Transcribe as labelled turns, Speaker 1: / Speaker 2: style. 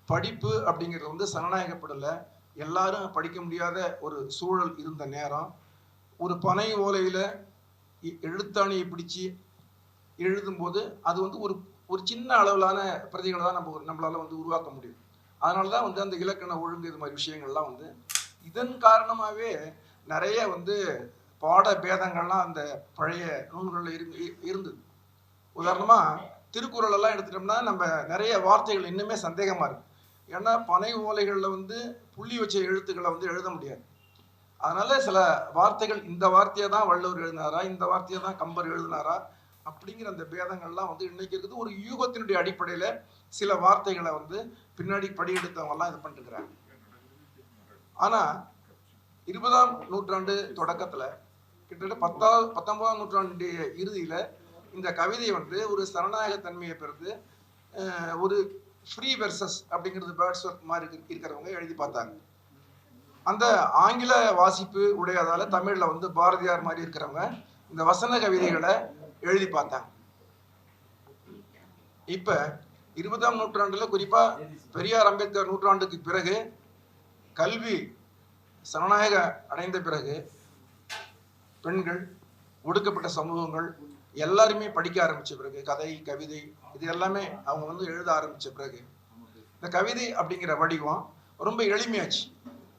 Speaker 1: படிப்பு அப்படிங்கிறது வந்து சனநாயகப்படலை. எல்லாரும் படிக்க முடியாத ஒரு சூழல் இருந்த நேரம் ஒரு பனை ஓலையில எழுத்தாணியை பிடிச்சி எழுதும்போது அது வந்து ஒரு ஒரு சின்ன அளவிலான பிரதிகளை தான் நம்மளால வந்து உருவாக்க முடியும். அதனால தான் வந்து அந்த இலக்கண ஒழுங்கு இது மாதிரி விஷயங்கள்லாம் வந்து இதன் காரணமாகவே நிறைய வந்து பாட பேதங்கள்லாம் அந்த பழைய நூல்களில் இருந்தது. உதாரணமா திருக்குறள் எல்லாம் எடுத்துட்டோம்னா நம்ம நிறைய வார்த்தைகள் இன்னுமே சந்தேகமா இருக்கு. ஏன்னா பனை ஓலைகளில் வந்து புள்ளி வச்ச எழுத்துக்களை வந்து எழுத முடியாது. அதனால சில வார்த்தைகள் இந்த வார்த்தையை தான் வள்ளுவர் எழுதினாரா, இந்த வார்த்தையை தான் கம்பர் எழுதினாரா அப்படிங்கிற அந்த பேதங்கள்லாம் வந்து இன்னைக்கு இருக்குது. ஒரு யூகத்தினுடைய அடிப்படையில சில வார்த்தைகளை வந்து பின்னாடி படியெடுத்தவங்க எல்லாம் இது பண்ணிருக்கிறாங்க. ஆனா 20ஆம் நூற்றாண்டு தொடக்கத்துல கிட்டத்தட்ட 19ஆம் நூற்றாண்டு இறுதியில இந்த கவிதை வந்து ஒரு சரணாயக தன்மையை பெறுது. ஒரு ஃப்ரீ வெர்சஸ் அப்படிங்கிறது பேர்ட்ஸ் ஒர்க் மாதிரி இருக்கிறவங்க எழுதி பார்த்தாங்க. அந்த ஆங்கில வாசிப்பு உடையதால தமிழ்ல வந்து பாரதியார் மாதிரி இருக்கிறவங்க இந்த வசன கவிதைகளை எழுதி பார்த்தாங்க. இப்ப 20ஆம் நூற்றாண்டுல குறிப்பா பெரியார் அம்பேத்கர் நூற்றாண்டுக்கு பிறகு கல்வி சனநாயக அடைந்த பிறகு பெண்கள், ஒடுக்கப்பட்ட சமூகங்கள் எல்லாருமே படிக்க ஆரம்பிச்ச பிறகு கதை கவிதை இது எல்லாமே அவங்க வந்து எழுத ஆரம்பிச்ச பிறகு இந்த கவிதை அப்படிங்கிற வடிவம் ரொம்ப எளிமையாச்சு.